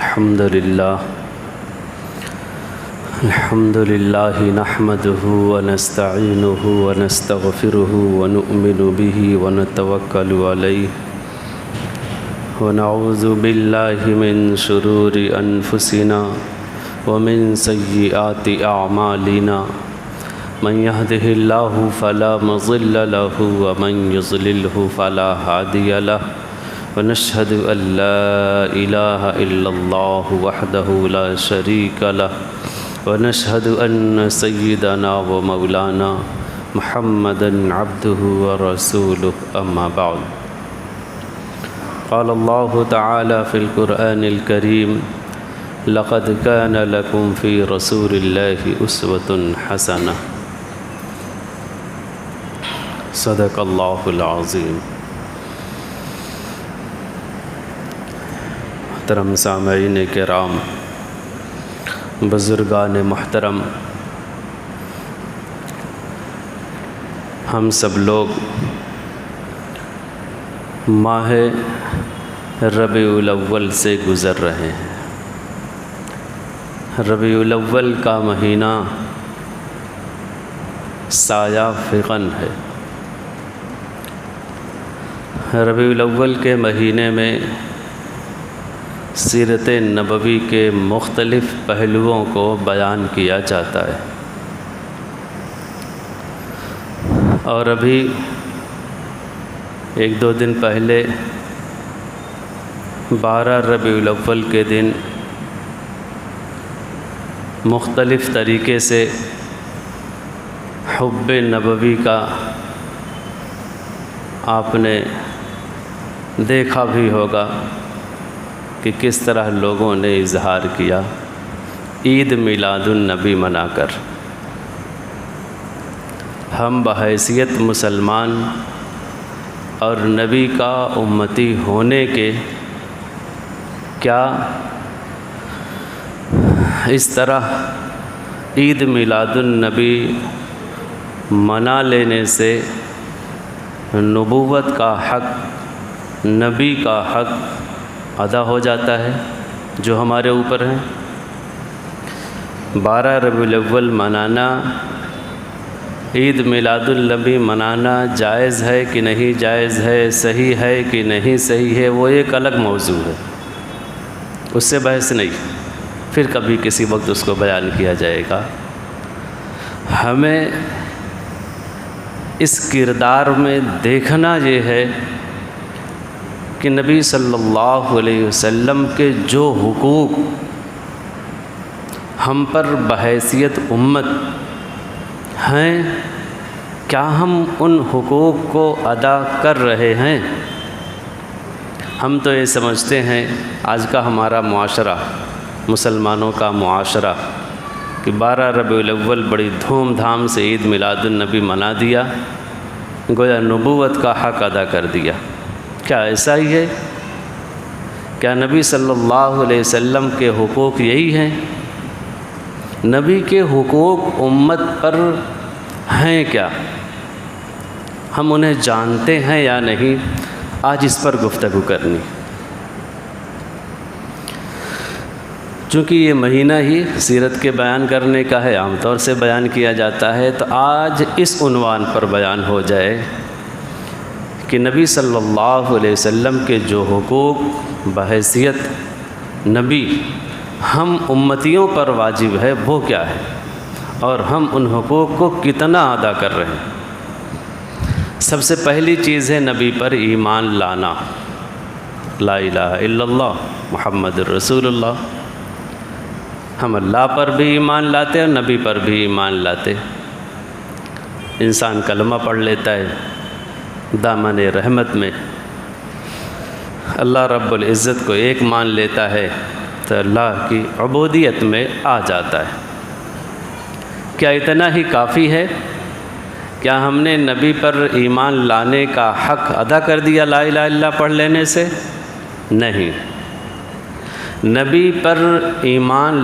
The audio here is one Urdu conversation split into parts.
الحمد لله نحمده ونستعينه ونستغفره ونؤمن به ونتوكل عليه ونعوذ بالله من شرور أنفسنا ومن سيئات أعمالنا من يهده الله فلا مضل له ومن يضلله فلا هادي له ونشهد أن لا إله إلا الله وحده لا شريك له ونشهد أن سيدنا ومولانا محمدا عبده ورسوله أما بعد قال الله تعالى في القرآن الكريم لقد كان لكم في رسول الله أسوة حسنة صدق الله العظيم۔ محترم سامعین کرام، بزرگان محترم، ہم سب لوگ ماہ ربیع الاول سے گزر رہے ہیں۔ ربیع الاول کا مہینہ سایہ فغن ہے۔ ربیع الاول کے مہینے میں سیرت نبوی کے مختلف پہلوؤں کو بیان کیا جاتا ہے، اور ابھی ایک دو دن پہلے 12 ربیع الاول کے دن مختلف طریقے سے حب نبوی کا آپ نے دیکھا بھی ہوگا کہ کس طرح لوگوں نے اظہار کیا عید میلاد النبی منا کر۔ ہم بحیثیت مسلمان اور نبی کا امتی ہونے کے کیا اس طرح عید میلاد النبی منا لینے سے نبوت کا حق، نبی کا حق ادا ہو جاتا ہے جو ہمارے اوپر ہے؟ 12 ربیع الاول منانا، عید میلاد النبی منانا جائز ہے کہ نہیں جائز ہے، صحیح ہے کہ نہیں صحیح ہے، وہ ایک الگ موضوع ہے، اس سے بحث نہیں، پھر کبھی کسی وقت اس کو بیان کیا جائے گا۔ ہمیں اس کردار میں دیکھنا یہ ہے کہ نبی صلی اللہ علیہ وسلم کے جو حقوق ہم پر بحیثیت امت ہیں، کیا ہم ان حقوق کو ادا کر رہے ہیں؟ ہم تو یہ سمجھتے ہیں آج کا ہمارا معاشرہ، مسلمانوں کا معاشرہ، کہ 12 ربیع الاول بڑی دھوم دھام سے عید میلاد النبی منا دیا، گویا نبوت کا حق ادا کر دیا۔ کیا ایسا ہی ہے؟ کیا نبی صلی اللہ علیہ وسلم کے حقوق یہی ہیں؟ نبی کے حقوق امت پر ہیں کیا؟ ہم انہیں جانتے ہیں یا نہیں؟ آج اس پر گفتگو کرنی، چونکہ یہ مہینہ ہی سیرت کے بیان کرنے کا ہے، عام طور سے بیان کیا جاتا ہے، تو آج اس عنوان پر بیان ہو جائے کہ نبی صلی اللہ علیہ وسلم کے جو حقوق بحیثیت نبی ہم امتیوں پر واجب ہے وہ کیا ہے، اور ہم ان حقوق کو کتنا ادا کر رہے ہیں۔ سب سے پہلی چیز ہے نبی پر ایمان لانا، لا الہ الا اللہ محمد رسول اللہ۔ ہم اللہ پر بھی ایمان لاتے اور نبی پر بھی ایمان لاتے۔ انسان کلمہ پڑھ لیتا ہے، دامن رحمت میں اللہ رب العزت کو ایک مان لیتا ہے تو اللہ کی عبودیت میں آ جاتا ہے۔ کیا اتنا ہی کافی ہے؟ کیا ہم نے نبی پر ایمان لانے کا حق ادا کر دیا لا الہ الا اللہ پڑھ لینے سے؟ نہیں، نبی پر ایمان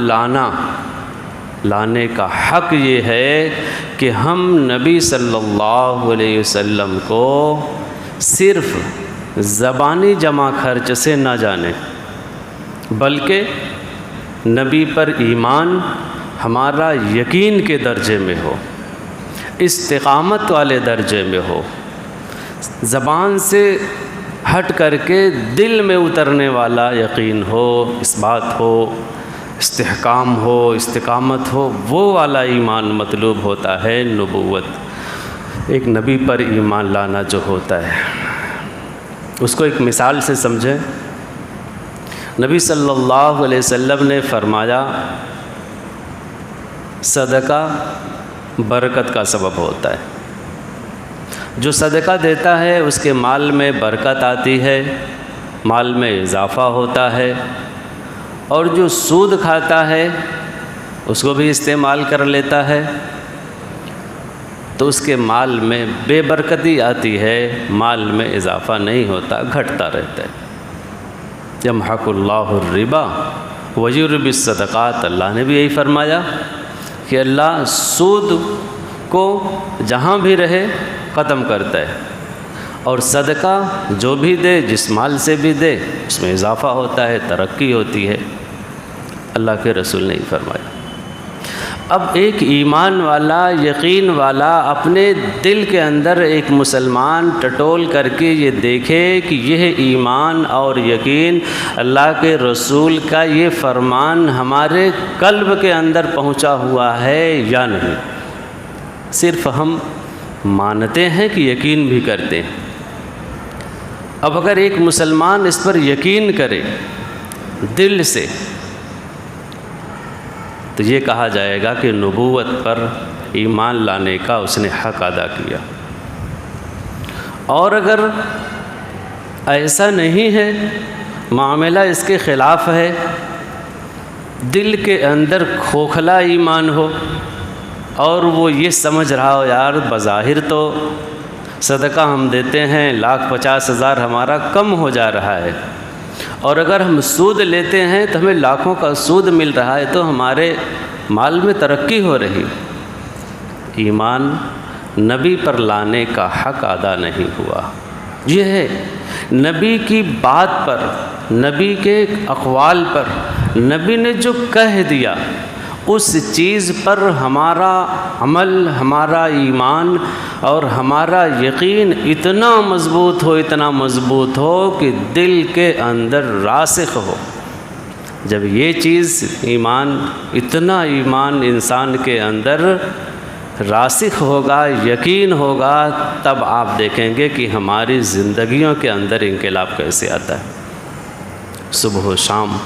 لانے کا حق یہ ہے کہ ہم نبی صلی اللہ علیہ وسلم کو صرف زبانی جمع خرچ سے نہ جانیں، بلکہ نبی پر ایمان ہمارا یقین کے درجے میں ہو، استقامت والے درجے میں ہو، زبان سے ہٹ کر کے دل میں اترنے والا یقین ہو، اس بات ہو، استحکام ہو، استقامت ہو، وہ والا ایمان مطلوب ہوتا ہے۔ نبوت ایک نبی پر ایمان لانا جو ہوتا ہے، اس کو ایک مثال سے سمجھیں۔ نبی صلی اللہ علیہ وسلم نے فرمایا صدقہ برکت کا سبب ہوتا ہے۔ جو صدقہ دیتا ہے اس کے مال میں برکت آتی ہے، مال میں اضافہ ہوتا ہے، اور جو سود کھاتا ہے اس کو بھی استعمال کر لیتا ہے تو اس کے مال میں بے برکتی آتی ہے، مال میں اضافہ نہیں ہوتا، گھٹتا رہتا ہے۔ یمحق اللہ الربا ویربی الصدقات، اللہ نے بھی یہی فرمایا کہ اللہ سود کو جہاں بھی رہے ختم کرتا ہے، اور صدقہ جو بھی دے، جس مال سے بھی دے، اس میں اضافہ ہوتا ہے، ترقی ہوتی ہے۔ اللہ کے رسول نے فرمایا۔ اب ایک ایمان والا، یقین والا اپنے دل کے اندر ایک مسلمان ٹٹول کر کے یہ دیکھے کہ یہ ایمان اور یقین، اللہ کے رسول کا یہ فرمان ہمارے قلب کے اندر پہنچا ہوا ہے یا نہیں۔ صرف ہم مانتے ہیں کہ یقین بھی کرتے ہیں۔ اب اگر ایک مسلمان اس پر یقین کرے دل سے تو یہ کہا جائے گا کہ نبوت پر ایمان لانے کا اس نے حق ادا کیا۔ اور اگر ایسا نہیں ہے، معاملہ اس کے خلاف ہے، دل کے اندر کھوکھلا ایمان ہو اور وہ یہ سمجھ رہا ہو یار بظاہر تو صدقہ ہم دیتے ہیں 1,50,000 ہمارا کم ہو جا رہا ہے، اور اگر ہم سود لیتے ہیں تو ہمیں لاکھوں کا سود مل رہا ہے، تو ہمارے مال میں ترقی ہو رہی۔ ایمان نبی پر لانے کا حق ادا نہیں ہوا۔ یہ ہے نبی کی بات پر، نبی کے اقوال پر، نبی نے جو کہہ دیا اس چیز پر ہمارا عمل، ہمارا ایمان اور ہمارا یقین اتنا مضبوط ہو، اتنا مضبوط ہو کہ دل کے اندر راسخ ہو۔ جب یہ چیز ایمان، اتنا ایمان انسان کے اندر راسخ ہوگا، یقین ہوگا، تب آپ دیکھیں گے کہ ہماری زندگیوں کے اندر انقلاب کیسے آتا ہے۔ صبح و شام،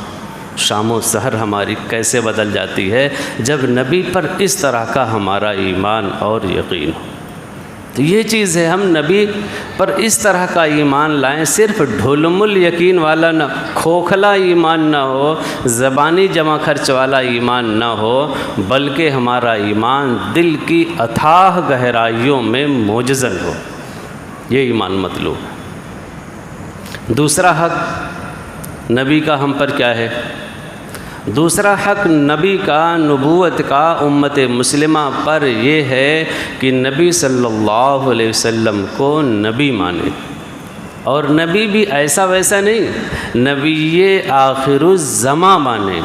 شام و سحر ہماری کیسے بدل جاتی ہے جب نبی پر اس طرح کا ہمارا ایمان اور یقین ہو۔ تو یہ چیز ہے، ہم نبی پر اس طرح کا ایمان لائیں، صرف ڈھلم الیقین والا نہ، کھوکھلا ایمان نہ ہو، زبانی جمع خرچ والا ایمان نہ ہو، بلکہ ہمارا ایمان دل کی اتھاہ گہرائیوں میں موجزن ہو۔ یہ ایمان مطلوب ہے۔ دوسرا حق نبی کا ہم پر کیا ہے؟ دوسرا حق نبی کا، نبوت کا امت مسلمہ پر یہ ہے کہ نبی صلی اللہ علیہ وسلم کو نبی مانے، اور نبی بھی ایسا ویسا نہیں، نبی آخر الزماں مانے،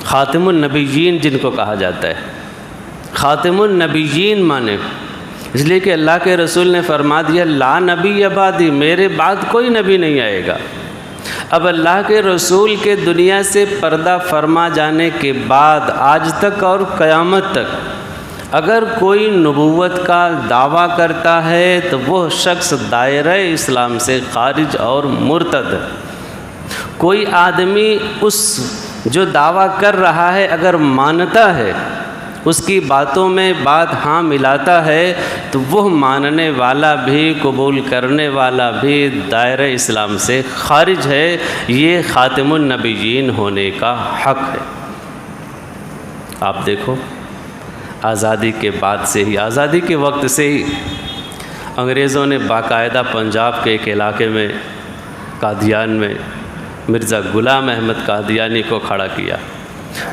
خاتم النبیین جن کو کہا جاتا ہے، خاتم النبیین مانے، اس لیے کہ اللہ کے رسول نے فرما دیا لا نبی بعدی، میرے بعد کوئی نبی نہیں آئے گا۔ اب اللہ کے رسول کے دنیا سے پردہ فرما جانے کے بعد آج تک اور قیامت تک اگر کوئی نبوت کا دعویٰ کرتا ہے تو وہ شخص دائرہ اسلام سے خارج اور مرتد ہے۔ کوئی آدمی اس جو دعویٰ کر رہا ہے اگر مانتا ہے، اس کی باتوں میں بات ہاں ملاتا ہے، تو وہ ماننے والا بھی، قبول کرنے والا بھی دائرہ اسلام سے خارج ہے۔ یہ خاتم النبیین ہونے کا حق ہے۔ آپ دیکھو آزادی کے بعد سے ہی، آزادی کے وقت سے ہی انگریزوں نے باقاعدہ پنجاب کے ایک علاقے میں، قادیان میں، مرزا غلام احمد قادیانی کو کھڑا کیا،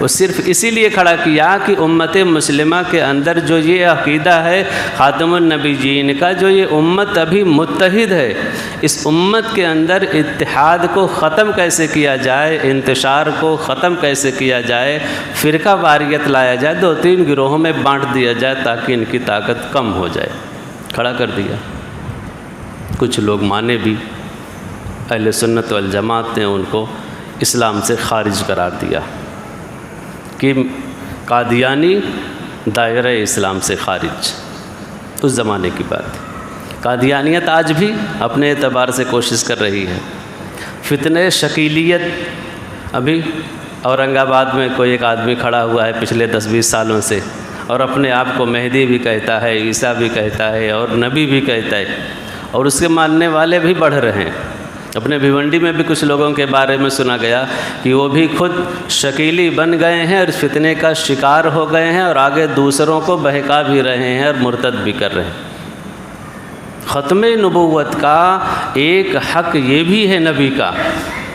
وہ صرف اسی لیے کھڑا کیا کہ امت مسلمہ کے اندر جو یہ عقیدہ ہے خاتم النبیین کا، جو یہ امت ابھی متحد ہے، اس امت کے اندر اتحاد کو ختم کیسے کیا جائے، انتشار کو ختم کیسے کیا جائے، فرقہ واریت لایا جائے، 2-3 گروہوں میں بانٹ دیا جائے تاکہ ان کی طاقت کم ہو جائے، کھڑا کر دیا۔ کچھ لوگ مانے بھی، اہل سنت والجماعت نے ان کو اسلام سے خارج قرار دیا کہ قادیانی دائرہ اسلام سے خارج۔ اس زمانے کی بات۔ قادیانیت آج بھی اپنے اعتبار سے کوشش کر رہی ہے۔ فتنہ شکیلیت، ابھی اورنگ آباد میں کوئی ایک آدمی کھڑا ہوا ہے پچھلے 10-20 سالوں سے، اور اپنے آپ کو مہدی بھی کہتا ہے، عیسیٰ بھی کہتا ہے، اور نبی بھی کہتا ہے، اور اس کے ماننے والے بھی بڑھ رہے ہیں۔ اپنے بھیونڈی میں بھی کچھ لوگوں کے بارے میں سنا گیا کہ وہ بھی خود شکیلی بن گئے ہیں اور فتنے کا شکار ہو گئے ہیں، اور آگے دوسروں کو بہکا بھی رہے ہیں اور مرتد بھی کر رہے ہیں۔ ختم نبوت کا ایک حق یہ بھی ہے نبی کا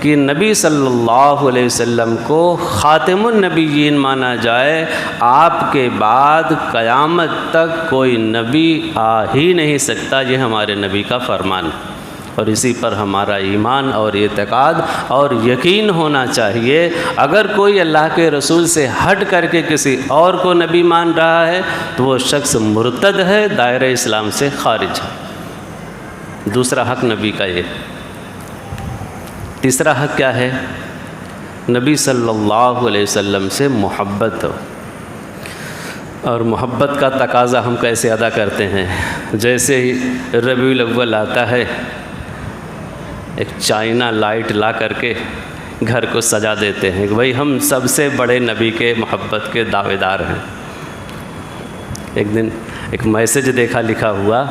کہ نبی صلی اللہ علیہ وسلم کو خاتم النبیین مانا جائے۔ آپ کے بعد قیامت تک کوئی نبی آ ہی نہیں سکتا، یہ ہمارے نبی کا فرمان ہے، اور اسی پر ہمارا ایمان اور اعتقاد اور یقین ہونا چاہیے۔ اگر کوئی اللہ کے رسول سے ہٹ کر کے کسی اور کو نبی مان رہا ہے تو وہ شخص مرتد ہے، دائرہ اسلام سے خارج ہے۔ دوسرا حق نبی کا یہ۔ تیسرا حق کیا ہے؟ نبی صلی اللہ علیہ وسلم سے محبت ہو۔ اور محبت کا تقاضا ہم کیسے ادا کرتے ہیں؟ جیسے ہی ربیع الاول آتا ہے، ایک چائنا لائٹ لا کر کے گھر کو سجا دیتے ہیں کہ بھائی ہم سب سے بڑے نبی کے محبت کے دعوے دار ہیں۔ ایک دن ایک میسج دیکھا لکھا ہوا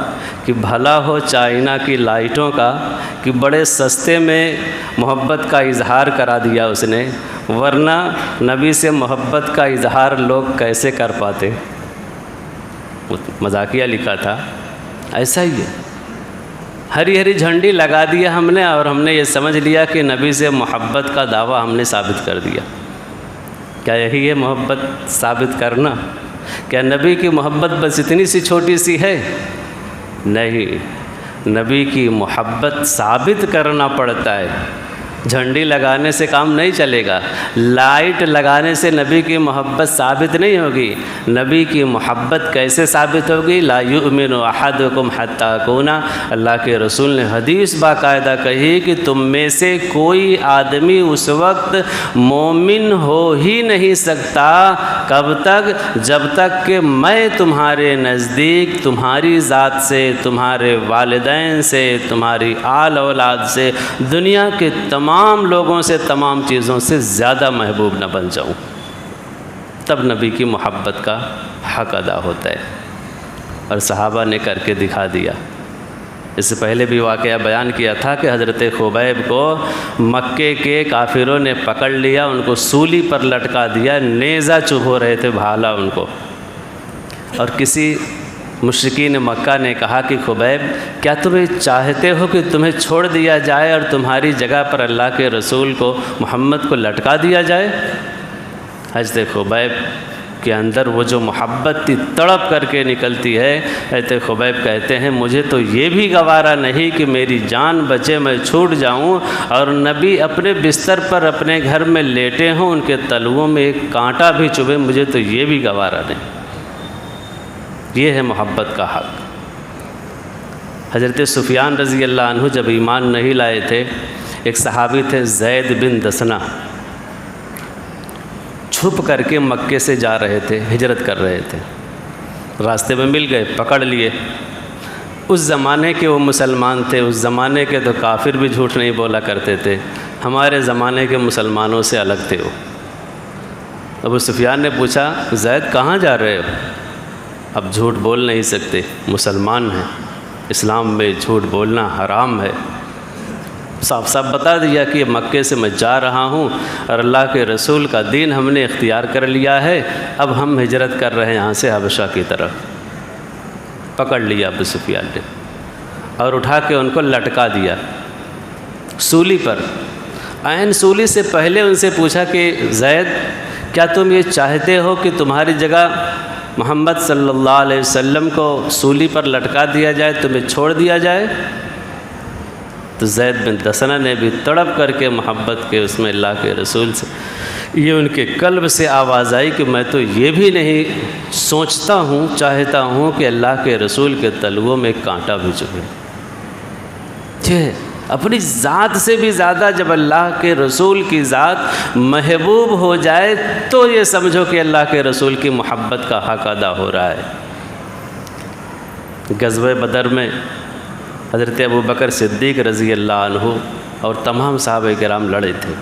کہ بھلا ہو چائنا کی لائٹوں کا کہ بڑے سستے میں محبت کا اظہار کرا دیا اس نے، ورنہ نبی سے محبت کا اظہار لوگ کیسے کر پاتے۔ مذاقیہ لکھا تھا۔ ایسا ہی ہے، ہری ہری جھنڈی لگا دیا ہم نے، اور ہم نے یہ سمجھ لیا کہ نبی سے محبت کا دعویٰ ہم نے ثابت کر دیا۔ کیا یہی ہے محبت ثابت کرنا؟ کیا نبی کی محبت بس اتنی سی چھوٹی سی ہے؟ نہیں، نبی کی محبت ثابت کرنا پڑتا ہے۔ جھنڈی لگانے سے کام نہیں چلے گا، لائٹ لگانے سے نبی کی محبت ثابت نہیں ہوگی۔ نبی کی محبت کیسے ثابت ہوگی؟ لا یؤمن احدکم حتی اکون، اللہ کے رسول نے حدیث باقاعدہ کہی کہ تم میں سے کوئی آدمی اس وقت مومن ہو ہی نہیں سکتا، کب تک؟ جب تک کہ میں تمہارے نزدیک تمہاری ذات سے، تمہارے والدین سے، تمہاری آل اولاد سے، دنیا کے تمام لوگوں سے، تمام چیزوں سے زیادہ محبوب نہ بن جاؤں، تب نبی کی محبت کا حق ادا ہوتا ہے۔ اور صحابہ نے کر کے دکھا دیا۔ اس سے پہلے بھی واقعہ بیان کیا تھا کہ حضرت خبیب کو مکے کے کافروں نے پکڑ لیا، ان کو سولی پر لٹکا دیا، نیزہ چبھو رہے تھے، بھالا ان کو۔ اور کسی مشرکین مکہ نے کہا کہ خبیب کیا تمہیں چاہتے ہو کہ تمہیں چھوڑ دیا جائے اور تمہاری جگہ پر اللہ کے رسول کو، محمد کو لٹکا دیا جائے؟ حضرت خبیب کے اندر وہ جو محبت تھی تڑپ کر کے نکلتی ہے۔ حضرت خبیب کہتے ہیں مجھے تو یہ بھی گوارا نہیں کہ میری جان بچے، میں چھوٹ جاؤں اور نبی اپنے بستر پر اپنے گھر میں لیٹے ہوں، ان کے تلوؤں میں ایک کانٹا بھی چبھے، مجھے تو یہ بھی گوارا نہیں۔ یہ ہے محبت کا حق۔ حضرت سفیان رضی اللہ عنہ جب ایمان نہیں لائے تھے، ایک صحابی تھے زید بن دسنہ، چھپ کر کے مکے سے جا رہے تھے، ہجرت کر رہے تھے، راستے میں مل گئے، پکڑ لیے۔ اس زمانے کے وہ مسلمان تھے، اس زمانے کے تو کافر بھی جھوٹ نہیں بولا کرتے تھے، ہمارے زمانے کے مسلمانوں سے الگ تھے وہ۔ ابو سفیان نے پوچھا زید کہاں جا رہے ہو؟ اب جھوٹ بول نہیں سکتے، مسلمان ہیں، اسلام میں جھوٹ بولنا حرام ہے۔ صاف صاف بتا دیا کہ مکے سے میں جا رہا ہوں اور اللہ کے رسول کا دین ہم نے اختیار کر لیا ہے، اب ہم ہجرت کر رہے ہیں یہاں سے حبشہ کی طرف۔ پکڑ لیا ابو سفیان نے اور اٹھا کے ان کو لٹکا دیا سولی پر۔ عین سولی سے پہلے ان سے پوچھا کہ زید کیا تم یہ چاہتے ہو کہ تمہاری جگہ محمد صلی اللہ علیہ وسلم کو سولی پر لٹکا دیا جائے، تمہیں چھوڑ دیا جائے؟ تو زید بن دسنہ نے بھی تڑپ کر کے محبت کے اس میں اللہ کے رسول سے یہ ان کے قلب سے آواز آئی کہ میں تو یہ بھی نہیں سوچتا ہوں، چاہتا ہوں کہ اللہ کے رسول کے تلووں میں کانٹا بھی چبھے۔ یہ اپنی ذات سے بھی زیادہ جب اللہ کے رسول کی ذات محبوب ہو جائے تو یہ سمجھو کہ اللہ کے رسول کی محبت کا حق ادا ہو رہا ہے۔ غزوہ بدر میں حضرت ابوبکر صدیق رضی اللہ عنہ اور تمام صحابہ کرام لڑے تھے۔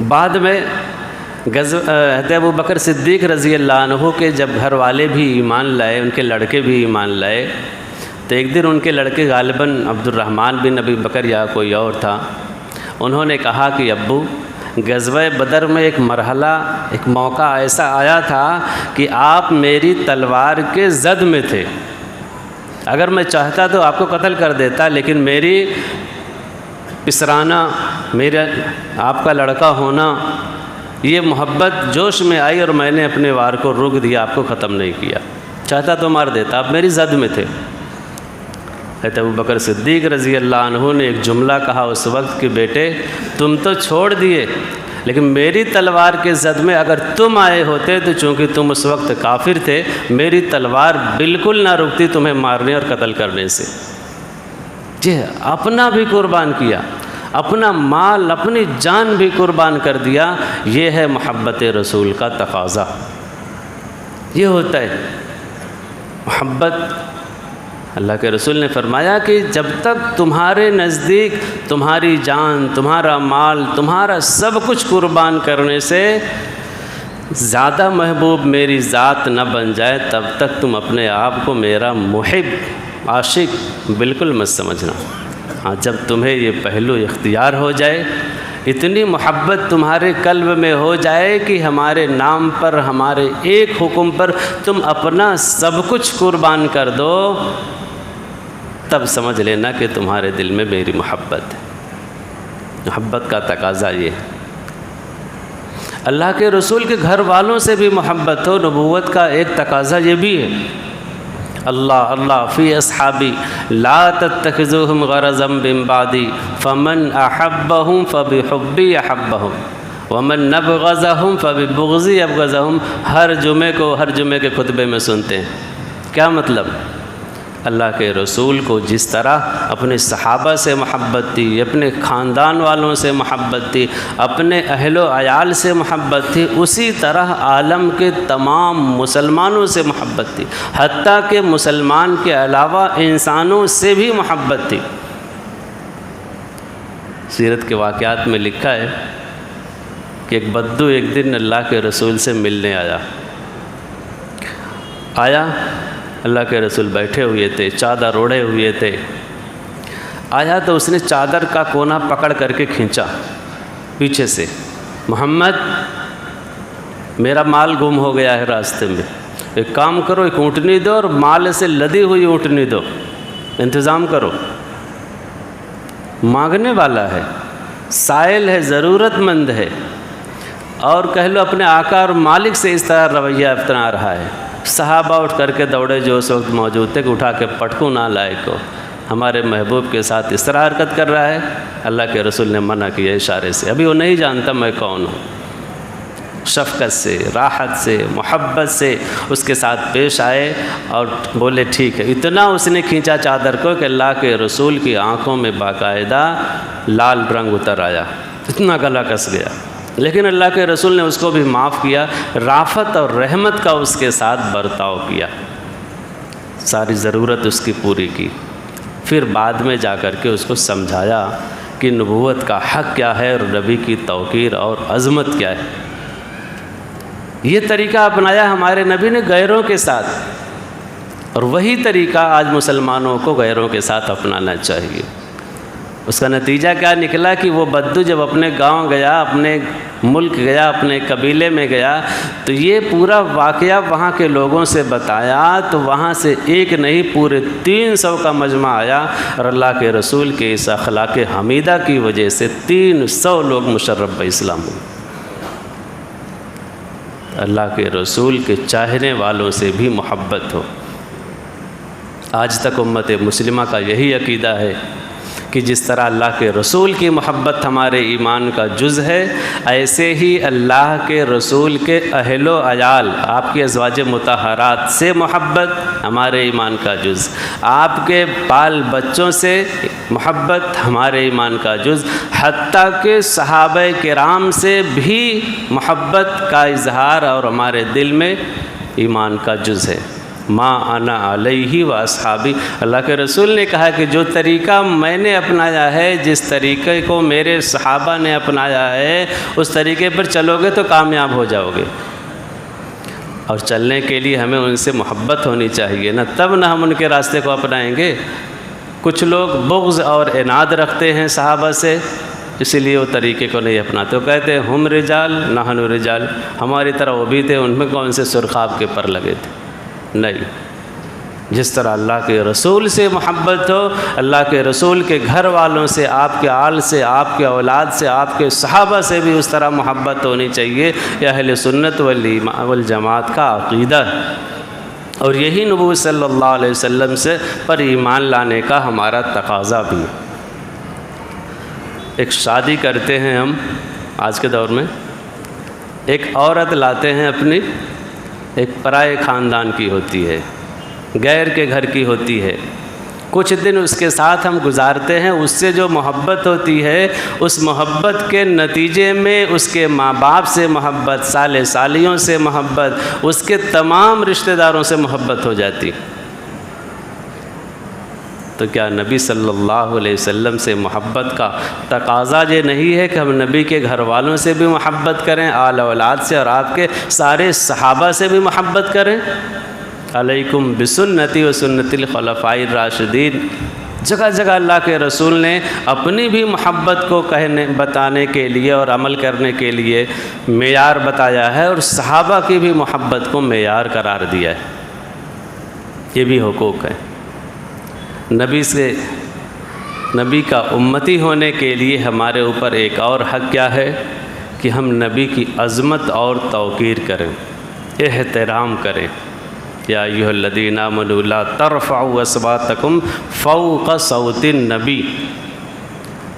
بعد میں حضرت ابوبکر صدیق رضی اللہ عنہ کے جب گھر والے بھی ایمان لائے، ان کے لڑکے بھی ایمان لائے، تو ایک دن ان کے لڑکے غالباً عبد الرحمن بن ابی بکر یا کوئی اور تھا، انہوں نے کہا کہ ابو، غزوہ بدر میں ایک مرحلہ، ایک موقع ایسا آیا تھا کہ آپ میری تلوار کے زد میں تھے، اگر میں چاہتا تو آپ کو قتل کر دیتا، لیکن میری پسرانا، میرا آپ کا لڑکا ہونا، یہ محبت جوش میں آئی اور میں نے اپنے وار کو روک دیا، آپ کو ختم نہیں کیا، چاہتا تو مار دیتا، آپ میری زد میں تھے۔ حضرت ابوبکر صدیق رضی اللہ عنہ نے ایک جملہ کہا اس وقت کہ بیٹے تم تو چھوڑ دیے، لیکن میری تلوار کے زد میں اگر تم آئے ہوتے تو چونکہ تم اس وقت کافر تھے، میری تلوار بالکل نہ رکتی تمہیں مارنے اور قتل کرنے سے۔ جی اپنا بھی قربان کیا، اپنا مال، اپنی جان بھی قربان کر دیا۔ یہ ہے محبت رسول کا تقاضا، یہ ہوتا ہے محبت۔ اللہ کے رسول نے فرمایا کہ جب تک تمہارے نزدیک تمہاری جان، تمہارا مال، تمہارا سب کچھ قربان کرنے سے زیادہ محبوب میری ذات نہ بن جائے، تب تک تم اپنے آپ کو میرا محب، عاشق بالکل مت سمجھنا۔ ہاں جب تمہیں یہ پہلو اختیار ہو جائے، اتنی محبت تمہارے قلب میں ہو جائے کہ ہمارے نام پر، ہمارے ایک حکم پر تم اپنا سب کچھ قربان کر دو، تب سمجھ لینا کہ تمہارے دل میں میری محبت ہے۔ محبت کا تقاضا یہ ہے۔ اللہ کے رسول کے گھر والوں سے بھی محبت ہو، نبوت کا ایک تقاضا یہ بھی ہے۔ اللہ اللہ فی اصحابی لا تتخذوہم غرضا من بعدی فمن احبہم فبحبی احبہم ومن نبغضہم فببغضی ابغضہم۔ ہر جمعے کے خطبے میں سنتے ہیں۔ کیا مطلب؟ اللہ کے رسول کو جس طرح اپنے صحابہ سے محبت تھی، اپنے خاندان والوں سے محبت تھی، اپنے اہل و عیال سے محبت تھی، اسی طرح عالم کے تمام مسلمانوں سے محبت تھی، حتیٰ کہ مسلمان کے علاوہ انسانوں سے بھی محبت تھی۔ سیرت کے واقعات میں لکھا ہے کہ ایک بدو ایک دن اللہ کے رسول سے ملنے آیا، اللہ کے رسول بیٹھے ہوئے تھے، چادر اوڑھے ہوئے تھے۔ آیا تو اس نے چادر کا کونا پکڑ کر کے کھینچا پیچھے سے، محمد میرا مال گم ہو گیا ہے راستے میں، ایک کام کرو، ایک اونٹنی دو اور مال سے لدی ہوئی اونٹنی دو، انتظام کرو۔ مانگنے والا ہے، سائل ہے، ضرورت مند ہے، اور کہہ لو اپنے آقا اور مالک سے اس طرح رویہ اپنا رہا ہے۔ صحابہ اٹھ کر کے دوڑے جو اس وقت موجود تھے کہ اٹھا کے پٹکوں نہ لائق کو، ہمارے محبوب کے ساتھ اس طرح حرکت کر رہا ہے۔ اللہ کے رسول نے منع کیا اشارے سے، ابھی وہ نہیں جانتا میں کون ہوں۔ شفقت سے، راحت سے، محبت سے اس کے ساتھ پیش آئے اور بولے ٹھیک ہے۔ اتنا اس نے کھینچا چادر کو کہ اللہ کے رسول کی آنکھوں میں باقاعدہ لال رنگ اتر آیا، اتنا گلا کس گیا، لیکن اللہ کے رسول نے اس کو بھی معاف کیا، رافت اور رحمت کا اس کے ساتھ برتاؤ کیا، ساری ضرورت اس کی پوری کی۔ پھر بعد میں جا کر کے اس کو سمجھایا کہ نبوت کا حق کیا ہے اور نبی کی توقیر اور عظمت کیا ہے۔ یہ طریقہ اپنایا ہمارے نبی نے غیروں کے ساتھ، اور وہی طریقہ آج مسلمانوں کو غیروں کے ساتھ اپنانا چاہیے۔ اس کا نتیجہ کیا نکلا کہ وہ بدو جب اپنے گاؤں گیا، اپنے ملک گیا، اپنے قبیلے میں گیا، تو یہ پورا واقعہ وہاں کے لوگوں سے بتایا، تو وہاں سے ایک نہیں پورے 300 کا مجمع آیا، اور اللہ کے رسول کے اس اخلاق حمیدہ کی وجہ سے 300 لوگ مشرف بہ اسلام ہوئے۔ اللہ کے رسول کے چاہنے والوں سے بھی محبت ہو۔ آج تک امت مسلمہ کا یہی عقیدہ ہے کہ جس طرح اللہ کے رسول کی محبت ہمارے ایمان کا جز ہے، ایسے ہی اللہ کے رسول کے اہل و عیال، آپ کی ازواج مطہرات سے محبت ہمارے ایمان کا جز، آپ کے بال بچوں سے محبت ہمارے ایمان کا جز، حتیٰ کہ صحابہ کرام سے بھی محبت کا اظہار اور ہمارے دل میں ایمان کا جز ہے۔ ما انا علیہ و اصحابی، اللہ کے رسول نے کہا کہ جو طریقہ میں نے اپنایا ہے، جس طریقے کو میرے صحابہ نے اپنایا ہے، اس طریقے پر چلو گے تو کامیاب ہو جاؤ گے۔ اور چلنے کے لیے ہمیں ان سے محبت ہونی چاہیے نا، تب نہ ہم ان کے راستے کو اپنائیں گے۔ کچھ لوگ بغض اور عناد رکھتے ہیں صحابہ سے، اسی لیے وہ طریقے کو نہیں اپناتے، وہ کہتے ہیں ہم رجال نحن رجال، ہماری طرح وہ بھی تھے، ان میں کون سے سرخاب کے پر لگے تھے۔ نہیں، جس طرح اللہ کے رسول سے محبت ہو، اللہ کے رسول کے گھر والوں سے، آپ کے آل سے، آپ کے اولاد سے، آپ کے صحابہ سے بھی اس طرح محبت ہونی چاہیے۔ یہ اہل سنت والجماعت کا عقیدہ ہے، اور یہی نبوت صلی اللہ علیہ وسلم سے پر ایمان لانے کا ہمارا تقاضا بھی ہے۔ ایک شادی کرتے ہیں ہم آج کے دور میں، ایک عورت لاتے ہیں اپنی، ایک پرائے خاندان کی ہوتی ہے، غیر کے گھر کی ہوتی ہے، کچھ دن اس کے ساتھ ہم گزارتے ہیں، اس سے جو محبت ہوتی ہے، اس محبت کے نتیجے میں اس کے ماں باپ سے محبت، سالے سالیوں سے محبت، اس کے تمام رشتہ داروں سے محبت ہو جاتی۔ تو کیا نبی صلی اللہ علیہ وسلم سے محبت کا تقاضا یہ نہیں ہے کہ ہم نبی کے گھر والوں سے بھی محبت کریں، آل اولاد سے، اور آپ کے سارے صحابہ سے بھی محبت کریں؟ علیکم بسنتی و سنت الخلفاء الراشدین۔ جگہ جگہ اللہ کے رسول نے اپنی بھی محبت کو بتانے کے لیے اور عمل کرنے کے لیے معیار بتایا ہے، اور صحابہ کی بھی محبت کو معیار قرار دیا ہے۔ یہ بھی حقوق ہے۔ نبی کا امتی ہونے کے لیے ہمارے اوپر ایک اور حق کیا ہے کہ ہم نبی کی عظمت اور توقیر کریں، احترام کریں۔ یا ایھا الذین آمنوا لا ترفعوا اصواتکم فوق صوت النبی،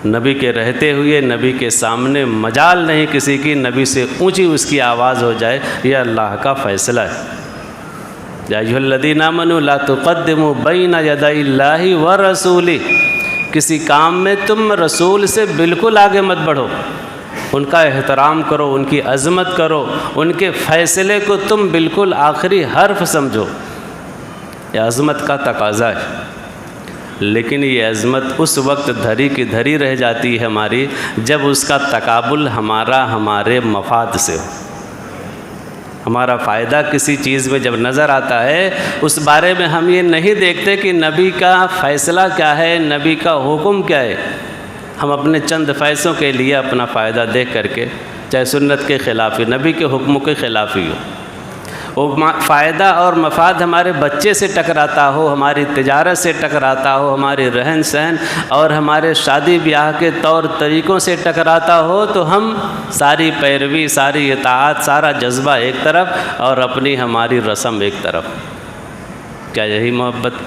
نبی کے رہتے ہوئے نبی کے سامنے مجال نہیں کسی کی نبی سے اونچی اس کی آواز ہو جائے، یہ اللہ کا فیصلہ ہے۔ یا ایھا الذین آمنوا لا تقدموا بین یدی اللہ ورسولہ، کسی کام میں تم رسول سے بالکل آگے مت بڑھو، ان کا احترام کرو، ان کی عظمت کرو، ان کے فیصلے کو تم بالکل آخری حرف سمجھو۔ یہ عظمت کا تقاضا ہے، لیکن یہ عظمت اس وقت دھری کی دھری رہ جاتی ہے ہماری جب اس کا تقابل ہمارے مفاد سے ہو۔ ہمارا فائدہ کسی چیز میں جب نظر آتا ہے، اس بارے میں ہم یہ نہیں دیکھتے کہ نبی کا فیصلہ کیا ہے، نبی کا حکم کیا ہے۔ ہم اپنے چند پیسوں کے لیے اپنا فائدہ دیکھ کر کے، چاہے سنت کے خلاف ہی، نبی کے حکم کے خلاف ہی ہو، وہ فائدہ اور مفاد ہمارے بچے سے ٹکراتا ہو، ہماری تجارت سے ٹکراتا ہو، ہماری رہن سہن اور ہمارے شادی بیاہ کے طور طریقوں سے ٹکراتا ہو، تو ہم ساری پیروی، ساری اطاعت، سارا جذبہ ایک طرف اور اپنی ہماری رسم ایک طرف۔ کیا یہی محبت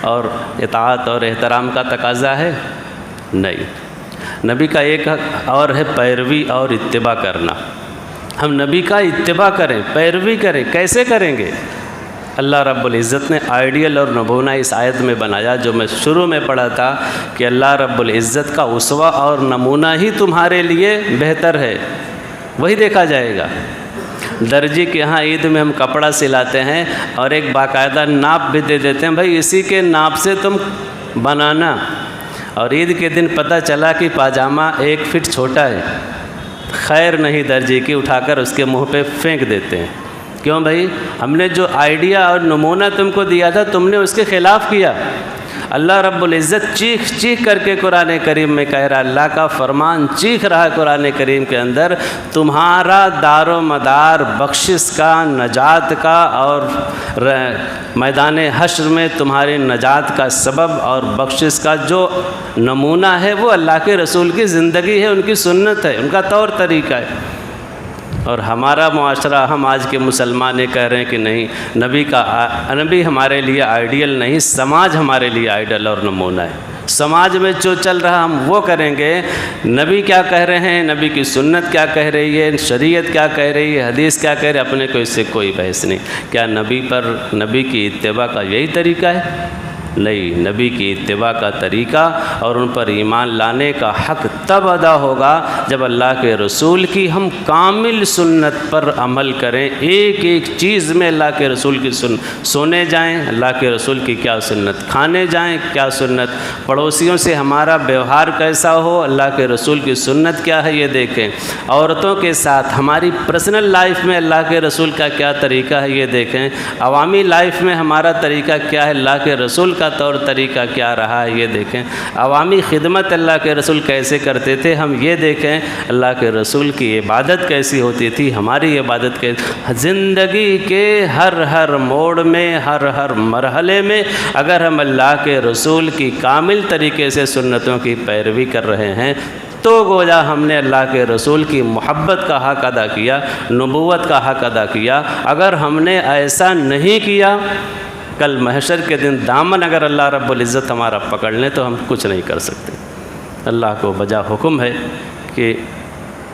اور اطاعت اور احترام کا تقاضا ہے؟ نہیں۔ نبی کا ایک حق اور ہے پیروی اور اتباع کرنا۔ ہم نبی کا اتباع کریں، پیروی کریں۔ کیسے کریں گے؟ اللہ رب العزت نے آئیڈیل اور نمونہ اس آیت میں بنایا، جو میں شروع میں پڑھا تھا کہ اللہ رب العزت کا اسوہ اور نمونہ ہی تمہارے لیے بہتر ہے، وہی دیکھا جائے گا۔ درجی کے ہاں عید میں ہم کپڑا سلاتے ہیں اور ایک باقاعدہ ناپ بھی دے دیتے ہیں، بھائی اسی کے ناپ سے تم بنانا، اور عید کے دن پتہ چلا کہ پاجامہ 1 فٹ چھوٹا ہے، خیر نہیں درجی کی، اٹھا کر اس کے منہ پہ پھینک دیتے ہیں۔ کیوں بھائی؟ ہم نے جو آئیڈیا اور نمونہ تم کو دیا تھا، تم نے اس کے خلاف کیا۔ اللہ رب العزت چیخ چیخ کر کے قرآن کریم میں کہہ رہا، اللہ کا فرمان چیخ رہا ہے قرآن کریم کے اندر، تمہارا دار و مدار بخشش کا، نجات کا، اور میدان حشر میں تمہاری نجات کا سبب اور بخشش کا جو نمونہ ہے، وہ اللہ کے رسول کی زندگی ہے، ان کی سنت ہے، ان کا طور طریقہ ہے۔ اور ہمارا معاشرہ، ہم آج کے مسلمان یہ کہہ رہے ہیں کہ نہیں، نبی ہمارے لیے آئیڈیل نہیں، سماج ہمارے لیے آئیڈل اور نمونہ ہے۔ سماج میں جو چل رہا ہم وہ کریں گے۔ نبی کیا کہہ رہے ہیں، نبی کی سنت کیا کہہ رہی ہے، شریعت کیا کہہ رہی ہے، حدیث کیا کہہ رہی ہے، اپنے کو اس سے کوئی بحث نہیں۔ کیا نبی کی اتباع کا یہی طریقہ ہے؟ نہیں، نبی کی اتباع کا طریقہ اور ان پر ایمان لانے کا حق تب ادا ہوگا جب اللہ کے رسول کی ہم کامل سنت پر عمل کریں، ایک ایک چیز میں اللہ کے رسول کی سونے جائیں، اللہ کے رسول کی کیا سنت، کھانے جائیں کیا سنت، پڑوسیوں سے ہمارا بیوہار کیسا ہو، اللہ کے رسول کی سنت کیا ہے یہ دیکھیں، عورتوں کے ساتھ ہماری پرسنل لائف میں اللہ کے رسول کا کیا طریقہ ہے یہ دیکھیں، عوامی لائف میں ہمارا طریقہ کیا ہے، اللہ کے رسول کا طور طریقہ کیا رہا ہے یہ دیکھیں، عوامی خدمت اللہ کے رسول کیسے کرتے تھے ہم یہ دیکھیں، اللہ کے رسول کی عبادت کیسی ہوتی تھی، ہماری عبادت کے زندگی کے ہر موڑ میں، ہر مرحلے میں اگر ہم اللہ کے رسول کی کامل طریقے سے سنتوں کی پیروی کر رہے ہیں تو گویا ہم نے اللہ کے رسول کی محبت کا حق ادا کیا، نبوت کا حق ادا کیا۔ اگر ہم نے ایسا نہیں کیا، کل محشر کے دن دامن اگر اللہ رب العزت ہمارا پکڑ لیں تو ہم کچھ نہیں کر سکتے۔ اللہ کو بجا حکم ہے کہ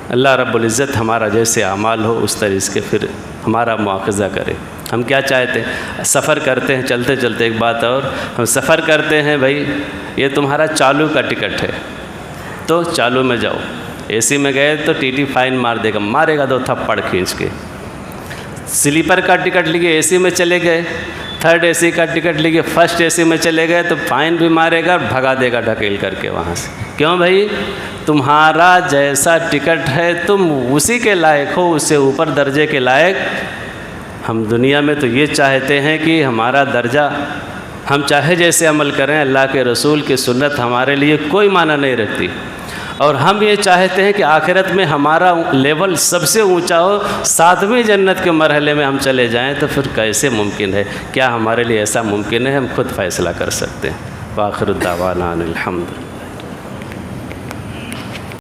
اللہ رب العزت ہمارا جیسے اعمال ہو اس طریقے سے پھر ہمارا مواخذہ کرے۔ ہم کیا چاہتے ہیں، سفر کرتے ہیں، چلتے چلتے ایک بات اور، ہم سفر کرتے ہیں، بھائی یہ تمہارا چالو کا ٹکٹ ہے تو چالو میں جاؤ، اے سی میں گئے تو ٹی ٹی فائن مارے گا 2 تھپڑ کھینچ کے، سلیپر کا ٹکٹ لیے اے سی میں چلے گئے، 3rd اے سی کا ٹکٹ لیے 1st اے سی میں چلے گئے تو فائن بھی مارے گا، بھگا دے گا ڈھکیل کر کے وہاں سے۔ کیوں بھائی؟ تمہارا جیسا ٹکٹ ہے تم اسی کے لائق ہو، اس سے اوپر درجے کے لائق۔ ہم دنیا میں تو یہ چاہتے ہیں کہ ہمارا درجہ، ہم چاہے جیسے عمل کریں، اللہ کے رسول کی سنت ہمارے لیے کوئی معنی نہیں رکھتی، اور ہم یہ چاہتے ہیں کہ آخرت میں ہمارا لیول سب سے اونچا ہو، 7ویں جنت کے مرحلے میں ہم چلے جائیں، تو پھر کیسے ممکن ہے؟ کیا ہمارے لیے ایسا ممکن ہے؟ ہم خود فیصلہ کر سکتے ہیں۔ وآخر دعوانا ان الحمد